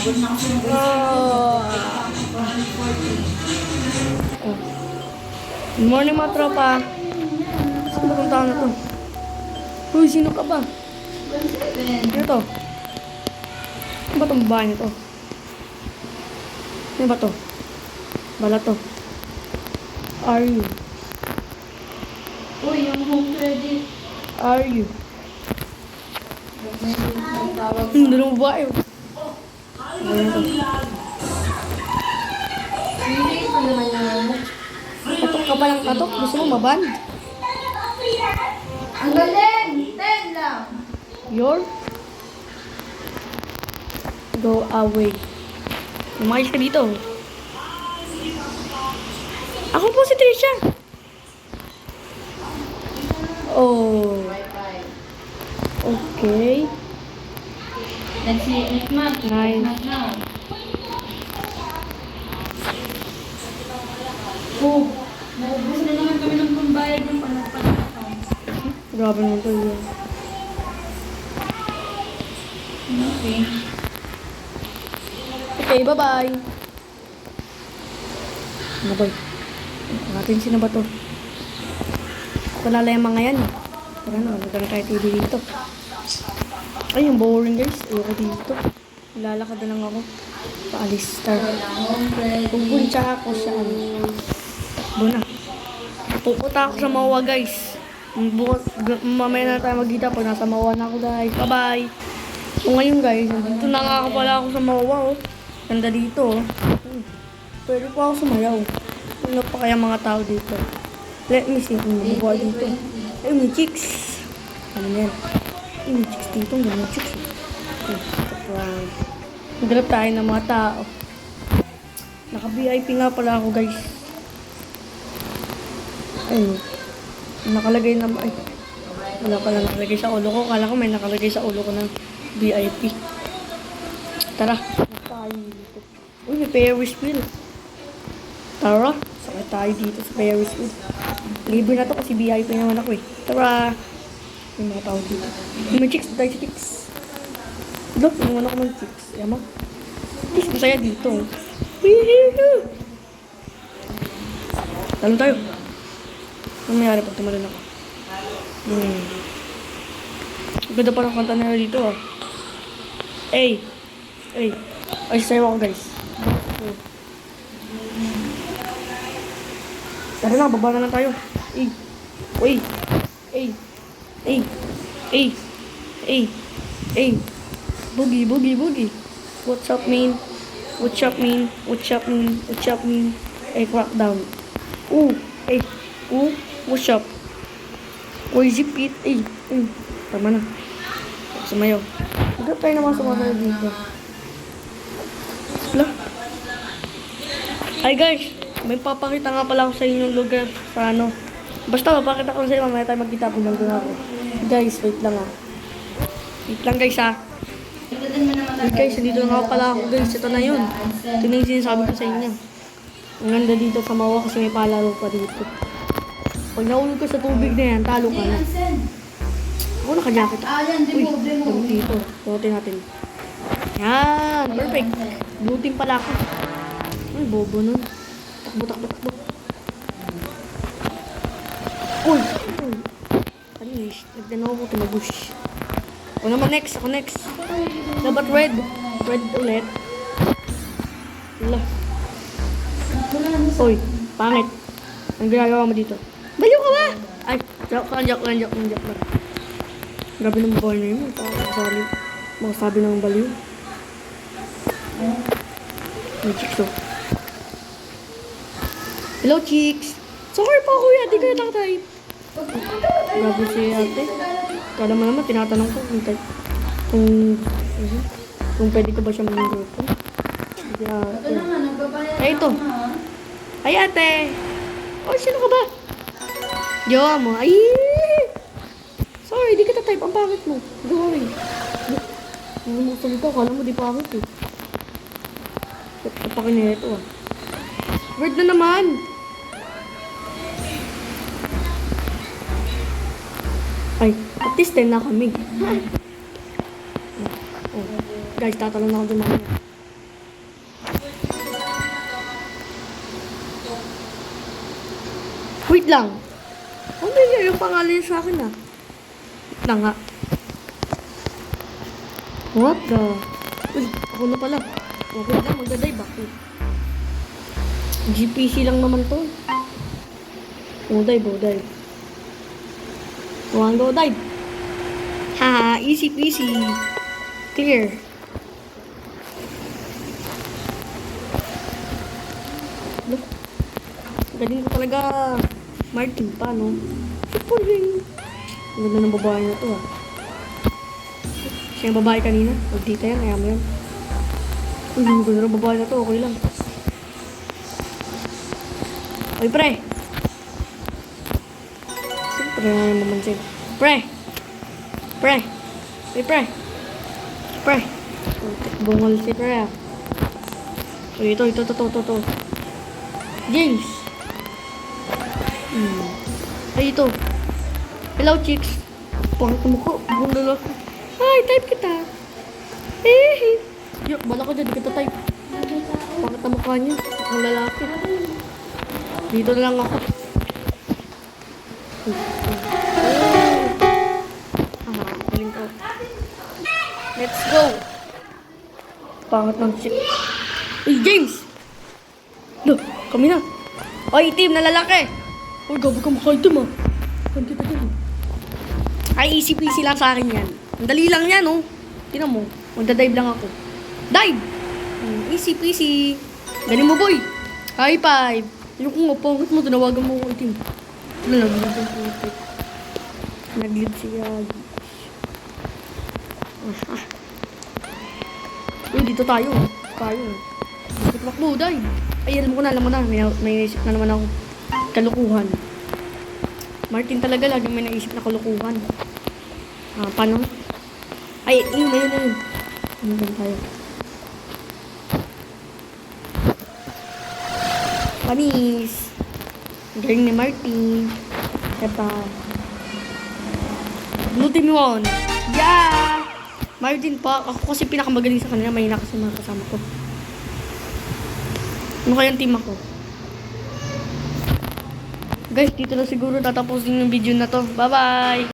Oh. Good morning mga tropa. Saan ba itong tao na to? Uy, sino ka ba? Ano to? Ano ba itong bahay nito? Ano ba to? Bala to. Are you? Uy, yung home credit. Are you? Tawag. Dalawang babae. Ano to? Hindi ko naman yung... Katok ka pa ng katok? Gusto mo maband? Ang galing! 10 lang! Your? Go away. Umayos ka dito. Ako po si Trisha. Oh. Bye-bye. Okay. Let's see, next month. Nice. Next now. Oh, naubos na naman kami ng pambayad ng panagpanakan. Grabe naman to yun. Okay. Okay, bye-bye. Ano boy? Natin sino ba to? Palala yung mga yan. Tara na, magkano tayo TV dito. Ay, yung boring guys. Ayoko dito. Lalakad na lang ako. Paalis. Tara. Home credit. Pupunta ako sa ano. Takbo na. Pupunta ako sa Mawa guys. Mamaya na tayo magkita pag nasa Mawa na ako guys. Bye-bye. So ngayon guys, dito na nga pala ako sa Mawa oh. Ganda dito oh. Pwede pa ako sumayaw. Ano pa kaya mga tao dito? Let me see kung mabubuha dito. Ay, may chicks. Ano yan? Ay, may chicks dito. Ang ganda chicks. Maghanap tayo ng mga tao. Naka-VIP nga pala ako guys. Ayun. Nakalagay na ay. Wala pala nakalagay sa ulo ko. Kala ko may nakalagay sa ulo ko ng VIP. Tara. Tayo dito. Uy, may Ferris wheel. Tara. Sakay tayo dito sa Ferris wheel. Libre na to kasi VIP naman ako eh. Tara. May mga tao dito. May chicks. Tayo sa chicks. Look, naman ako ng chicks. Yan mo. Chicks, masaya dito. Woohoo! Talon tayo. Ano mayari pag tumalon ako? Ganda pa ng kanta nila dito ah. Ay! Ay! Ay, sayo ako guys. Tara na, baba na lang tayo. Ay! Uy! Ay! Ay! Ay! Ay! Ay! Boogie, boogie, boogie! What's up, man? What's up, man? What's up, man? What's up, man? Ay, crack down. Ooh! Ay! Ooh! What's up? Crazy Pete! Ay! Ay! Tama na. Sumayaw. Huwag tayo naman sumasayaw dito. Wala. Hi guys! May papakita nga pala ako sa inyong lugar sa ano. Basta mapakita ko sa inyo. Mamaya tayo magkita kung nandun ako. Guys, wait lang ah. Wait lang guys ah. Wait guys, dito nga pala ako guys. Ito na yun. Ito na yung sinasabi ko sa inyo. Ang ganda dito sa Mawa kasi may palaro pa dito. Pag nahulog ka sa tubig na yan, talo ka na. Ako naka-jacket. Uy, tawag dito. Tututin natin. Yan, perfect. Blue team pala ako. Ay, bobo nun. Takbo, takbo, takbo. Uy, uy. Panis, nagdanobo, tumabush. Ako naman next, ako next. Dapat red. Red ulit. Wala. Uy, pangit. Ang ginagawa mo dito? Baliw ka ba? Ay, joke lang. Grabe ng boy na yun. Makasabi ng baliw. May chicks oh. Hello chicks! Sorry pa kuya, di kayo nakatype. Grabe si ate. Kala mo naman, tinatanong ko kung pwede ko ba siya maging grupo. Hindi ate. Ay ito. Ay ate! Oh, sino ka ba? Jowa mo. Ay! Sorry, di kita type. Ang pangit mo. Sorry. Ano mo salita? Kala mo di pangit eh. Tapakin nila ito ah. Word na naman! Ay, at least 10 na kami. Oh. Guys, tatalon ako dun mamaya. Wait lang. Ano yun yung pangalan niya sa akin ah? Wait lang nga. What the? Uy, ako na pala. Okay lang, magdadive ako. GPC lang naman to. Dive. One go dive. Haha, easy peasy. Clear. Look. Galing ko talaga. Martin pa, no? Super ring. Ang ganda ng babae na to, ah. Siya yung babae kanina. Huwag dito yan, kaya mo yan. Uy, ang ganda ng babae na to. Okay lang. Uy, pre. Siyempre na yung mamansin. Pre. Uy, pre. Bungol si pre, ah. Uy, ito. James. Ay, ito. Hello, chicks. Pangit mo ko. Bundol ako. Ay, type kita. Yo, bala ko dyan. Di kita type. Pangit na mukha niya. Ang lalaki. Dito na lang ako. Galing ko. Let's go. Pangit ng chick. Uy, James! No, kami na. Oy, team na lalaki. Uy, gabi ka maka-item ah. Saan kita dyan? Ay, easy peasy lang sa akin yan. Ang dali lang yan, oh. Tingnan mo. Magdadive lang ako. Dive! Easy peasy. Galing mo, boy. High five. Yung kung pangit mo, tinawagan mo ako itim. Nag-lead siya. Uy, dito tayo. Takbo, dive. Ay, alam mo na. May naisip na naman ako. Kalukuhan. Martin talaga lagi may naisip na kalukuhan. Paano? Ay, yun. Ano tayo? Panis. Galing ni Martin. Diba? Blue team yun. Yeah! Martin pa. Ako kasi pinakamagaling sa kanila. Mahina kasi mga kasama ko. Ano kayang team ako? Guys, dito na siguro tatapusin yung video na to. Bye-bye!